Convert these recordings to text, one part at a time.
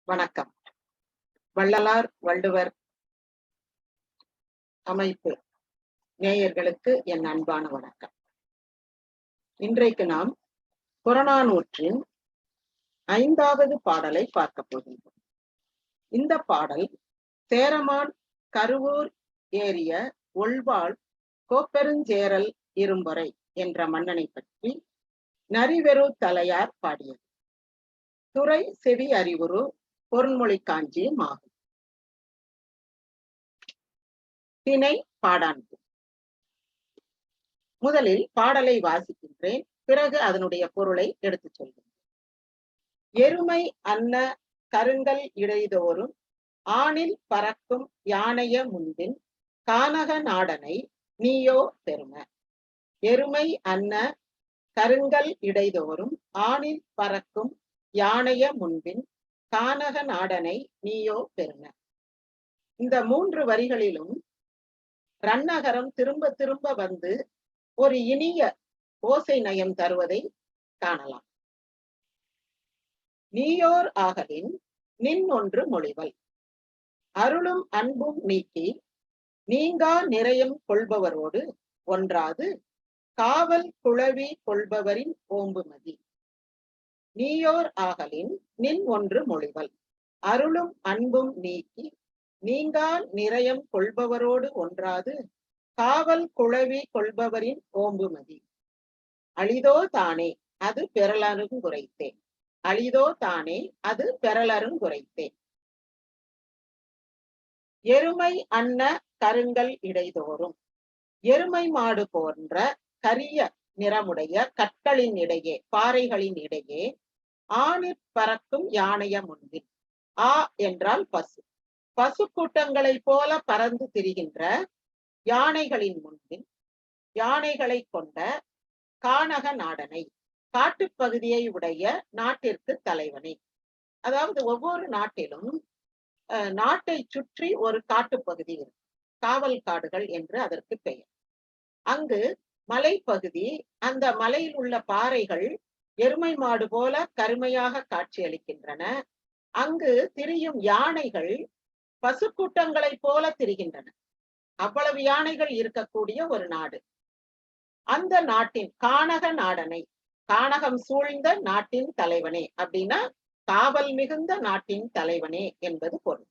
வணக்கம். வள்ளலார் வள்ளுவர் அமைப்பு நேயர்களுக்கு என் அன்பான வணக்கம். இன்றைக்கு நாம் புறநானூற்றின் 5வது பாடலை பார்க்க போகின்றோம். இந்த பாடல் சேரமான் கருவூர் ஏறிய ஒள்வாள் கோப்பெருஞ்சேரல் இரும்பொறை என்ற மன்னனை பற்றி நரிவெறு தலையார் பாடியது. துறை செவி அறிவுறு பொருண்மொழி காஞ்சியும் ஆகும். திணை பாடாண்பு. முதலில் பாடலை வாசிக்கின்றேன், பிறகு அதனுடைய பொருளை எடுத்துச் சொல்கின்றேன். எருமை அன்ன கருங்கல் இடைதோறும் ஆணில் பறக்கும் யானைய முன்பின் கானக நாடனை நீயோ பெரும. எருமை அன்ன கருங்கல் இடைதோறும் ஆணில் பறக்கும் யானைய முன்பின் கானக நாடனை நீயோ பெரும. இந்த 3 வரிகளிலும் ரன்னகரம் திரும்ப திரும்ப வந்து ஒரு இனிய ஓசை நயம் தருவதை காணலாம். நீயோர் ஆகலின் நின் ஒன்று மொழிவல் அருளும் அன்பும் நீக்கி நீங்கா நிறையம் கொள்பவரோடு ஒன்றாது காவல் குழவி கொள்பவரின் ஓம்புமதி. நீயோர் ஆகலின் நின் ஒன்று மொழிவல் அருளும் அன்பும் நீக்கி நீங்கா நிறையம் கொள்பவரோடு ஒன்றாது காவல் குழவி கொள்பவரின் ஓம்புமதி. அளிதோ தானே அது பெறலருங்குரைத்தேன். அளிதோ தானே அது பெறலருங்குரைத்தேன். எருமை அன்ன கருங்கல் இடைதோறும். எருமை மாடு போன்ற கரிய நிறமுடைய கற்களின் இடையே, பாறைகளின் இடையே ஆணிற் பறக்கும் யானைய முன்பின். ஆ என்றால் பசு. பசு கூட்டங்களை போல பறந்து திரிகின்ற யானைகளின் முன்பின் யானைகளை கொண்ட கானக நாடனை, காட்டுப்பகுதியை உடைய நாட்டிற்கு தலைவனை. அதாவது ஒவ்வொரு நாட்டிலும் நாட்டை சுற்றி ஒரு காட்டுப்பகுதி இருக்கு. காவல் காடுகள் என்று அதற்கு பெயர். அங்கு மலைப்பகுதி, அந்த மலையில் உள்ள பாறைகள் எருமை மாடு போல கருமையாக காட்சியளிக்கின்றன. அங்கு திரியும் யானைகள் பசுக்கூட்டங்களை போல திரிகின்றன. அவ்வளவு யானைகள் இருக்கக்கூடிய ஒரு நாடு. அந்த நாட்டின் கானக நாடனை, கானகம் சூழ்ந்த நாட்டின் தலைவனே அப்படின்னா காவல் மிகுந்த நாட்டின் தலைவனே என்பது பொருள்.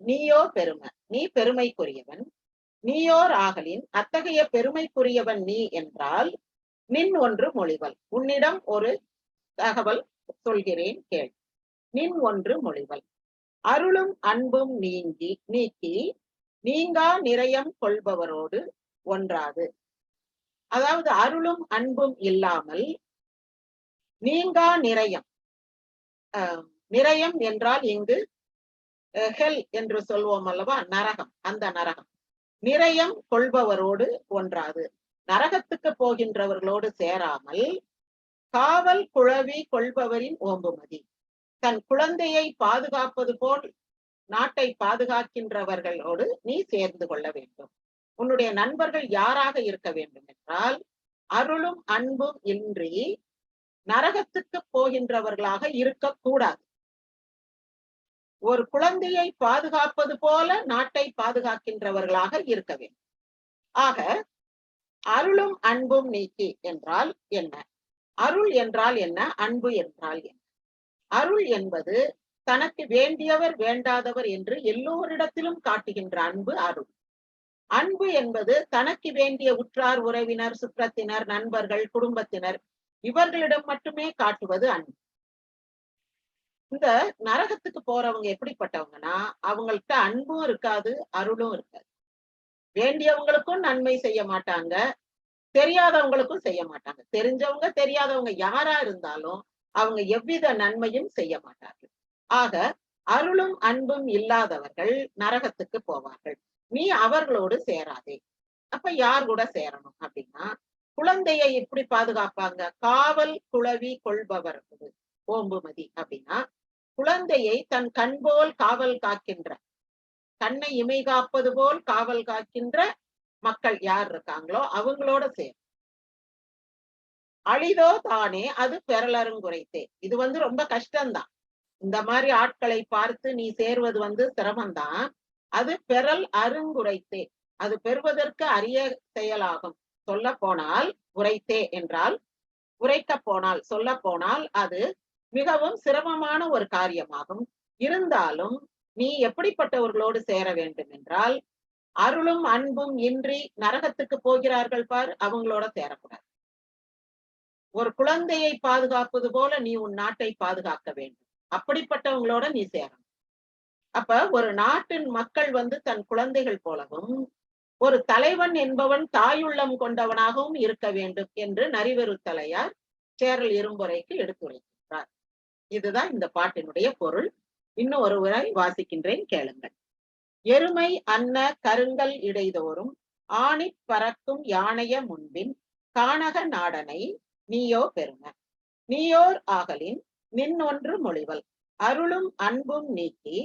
நீயோ பெருமை, நீ பெருமைக்குரியவன். நீயோர் ஆகலின் அத்தகைய பெருமைக்குரியவன் நீ என்றால் நின் ஒன்று மொழிவல், உன்னிடம் ஒரு தகவல் சொல்கிறேன் கேள். நின் ஒன்று மொழிவல் அருளும் அன்பும் நீக்கி நீங்கா நிறையம் கொள்பவரோடு ஒன்றாது. அதாவது அருளும் அன்பும் இல்லாமல் நீங்கா நிறையம், நிறையம் என்றால் இங்கு ஹெல் என்று சொல்வோம் அல்லவா, நரகம். அந்த நரகம் நிறையம் கொள்பவரோடு ஒன்றாது, நரகத்துக்கு போகின்றவர்களோடு சேராமல் காவல் குழவி கொள்பவரின் ஓம்புமதி, தன் குழந்தையை பாதுகாப்பது போல் நாட்டை பாதுகாக்கின்றவர்களோடு நீ சேர்ந்து கொள்ள வேண்டும். உன்னுடைய நண்பர்கள் யாராக இருக்க வேண்டும் என்றால் அருளும் அன்பும் இன்றி நரகத்துக்கு போகின்றவர்களாக இருக்கக்கூடாது. ஒரு குழந்தையை பாதுகாப்பது போல நாட்டை பாதுகாக்கின்றவர்களாக இருக்க வேண்டும். ஆக அருளும் அன்பும் நீக்கி என்றால் என்ன? அருள் என்றால் என்ன? அன்பு என்றால் என்ன? அருள் என்பது தனக்கு வேண்டியவர் வேண்டாதவர் என்று எல்லோரிடத்திலும் காட்டுகின்ற அன்பு அருள். அன்பு என்பது தனக்கு வேண்டிய உற்றார் உறவினர், சுற்றத்தினர், நண்பர்கள், குடும்பத்தினர் இவர்களிடம் மட்டுமே காட்டுவது அன்பு. இந்த நரகத்துக்கு போறவங்க எப்படிப்பட்டவங்கன்னா, அவங்கள்ட்ட அன்பும் இருக்காது, அருளும் இருக்காது. வேண்டியவங்களுக்கும் நன்மை செய்ய மாட்டாங்க, தெரியாதவங்களுக்கும் செய்ய மாட்டாங்க. தெரிஞ்சவங்க தெரியாதவங்க யாரா இருந்தாலும் அவங்க எவ்வித நன்மையும் செய்ய மாட்டார்கள். ஆக அருளும் அன்பும் இல்லாதவர்கள் நரகத்துக்கு போவார்கள். நீ அவர்களோடு சேராதே. அப்ப யார் கூட சேரணும் அப்படின்னா, குழந்தையை எப்படி பாதுகாப்பாங்க? காவல் குழவி கொள்பவர் ஓம்புமதி அப்படின்னா, குழந்தையை தன் கண் போல் காவல் காக்கின்ற, கண்ணை இமை காப்பது போல் காவல் காக்கின்ற மக்கள் யார் இருக்காங்களோ அவங்களோட சேரும். அளிதோ தானே அது பெறலருங்குரைத்தே. இது ரொம்ப கஷ்டம்தான். இந்த மாதிரி ஆட்களை பார்த்து நீ சேர்வது சிரமம்தான். அது பெறல் அருங்குரைத்தே, அது பெறுவதற்கு அரிய செயலாகும். சொல்ல போனால் உரைத்தே என்றால் உரைக்க போனால், சொல்ல போனால் அது மிகவும் சிரமமான ஒரு காரியமாகும். இருந்தாலும் நீ எப்படிப்பட்டவர்களோடு சேர வேண்டும் என்றால், அருளும் அன்பும் இன்றி நரகத்துக்கு போகிறார்கள் பார், அவங்களோட சேரக்கூடாது. ஒரு குழந்தையை பாதுகாப்பது போல நீ உன் நாட்டை பாதுகாக்க வேண்டும். அப்படிப்பட்டவங்களோட நீ சேரணும். அப்ப ஒரு நாட்டின் மக்கள் தன் குழந்தைகள் போலவும், ஒரு தலைவன் என்பவன் தாயுள்ளம் கொண்டவனாகவும் இருக்க வேண்டும் என்று நரிவெறுத்தலையார் சேரல் இரும்புரைக்கு எடுத்துரைக்கின்றார். இதுதான் இந்த பாட்டினுடைய பொருள். இன்னும் ஒரு முறை வாசிக்கின்றேன், கேளுங்கள். எருமை அன்ன கருங்கல் இடைதோறும் ஆணிப் பறக்கும் யானைய முன்பின் கானக நாடனை நீயோ பெரும. நீயோர் ஆகலின் நின்னொன்று மொழிவல். அருளும் அன்பும் நீக்கி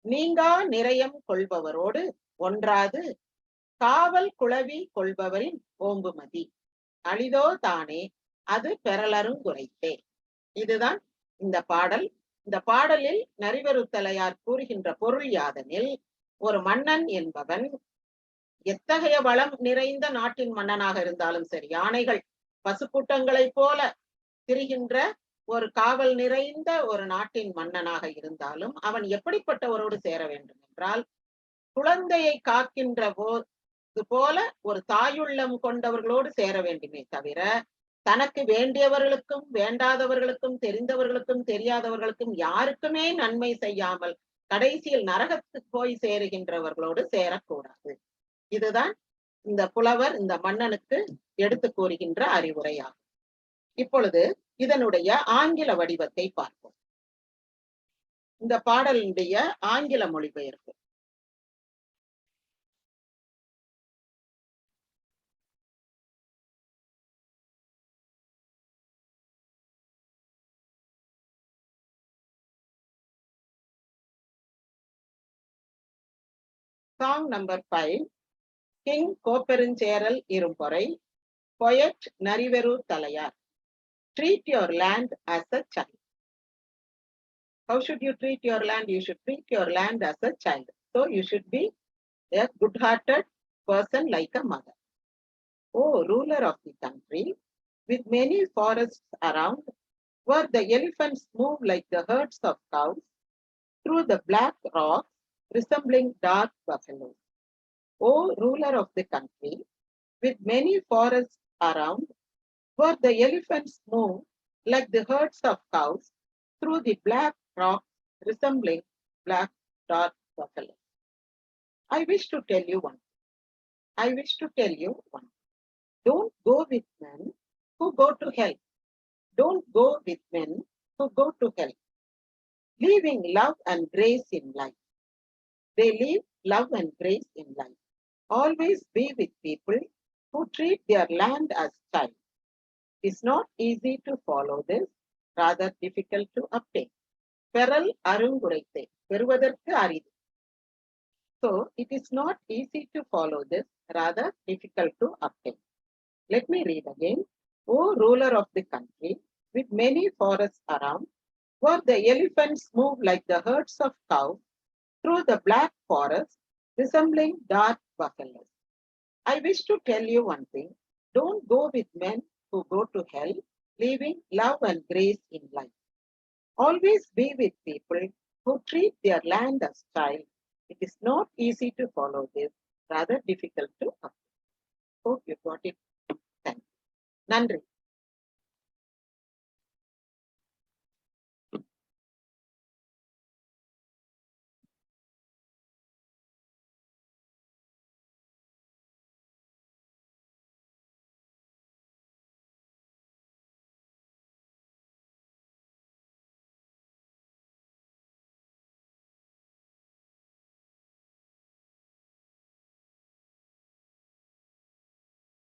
நீங்கா நிறையம் கொள்பவரோடு ஒன்றாது காவல் குளவி கொள்பவரின் ஓம்புமதி. அளிதோ தானே அது பெறலருங்குரைத்தே. இதுதான் இந்த பாடல். இந்த பாடலில் நரிவெறுத்தலையார் கூறுகின்ற பொருள் யாதெனில், ஒரு மன்னன் என்பவன் எத்தகைய வளம் நிறைந்த நாட்டின் மன்னனாக இருந்தாலும் சரி, யானைகள் பசுக்கூட்டங்களைப் போல திரிகின்ற ஒரு காவல் நிறைந்த ஒரு நாட்டின் மன்னனாக இருந்தாலும் அவன் எப்படிப்பட்டவரோடு சேர வேண்டும் என்றால், குழந்தையை காக்கின்ற போல ஒரு தாயுள்ளம் கொண்டவர்களோடு சேர வேண்டுமே தவிர, தனக்கு வேண்டியவர்களுக்கும் வேண்டாதவர்களுக்கும் தெரிந்தவர்களுக்கும் தெரியாதவர்களுக்கும் யாருக்குமே நன்மை செய்யாமல் கடைசியில் நரகத்துக்கு போய் சேருகின்றவர்களோடு சேரக்கூடாது. இதுதான் இந்த புலவர் இந்த மன்னனுக்கு எடுத்து கூறுகின்ற அறிவுரையாகும். இப்பொழுது இதனுடைய ஆங்கில வடிவத்தை பார்ப்போம். இந்த பாடலுடைய ஆங்கில மொழிபெயர்ப்பு. Song number 5, King கோப்பெருஞ்சேரல் Irumporai, poet நரிவெறுத்தலையார். Treat your land as a child. How should you treat your land? You should treat your land as a child. So you should be a good-hearted person like a mother. Oh, ruler of the country, with many forests around, where the elephants move like the herds of cows through the black rocks resembling dark buffaloes. O ruler of the country, with many forests around, where the elephants move like the herds of cows through the black rocks resembling black dark buffaloes. I wish to tell you one. I wish to tell you one. Don't go with men who go to hell. Don't go with men who go to hell, leaving love and grace in life. They leave love and grace in life. Always be with people who treat their land as child. It's not easy to follow this, rather difficult to obtain. பெறல் அருங்குரைத்தே, பெறுவதற்கு அரிது. So it is not easy to follow this, rather difficult to obtain. Let me read again. O ruler of the country, with many forests around, where the elephants move like the herds of cows through the black forest resembling dark buffaloes. I wish to tell you one thing. Don't go with men who go to hell, leaving love and grace in life. Always be with people who treat their land as child. It is not easy to follow this, rather difficult to obtain. Hope you got it. Thank you. நன்றி.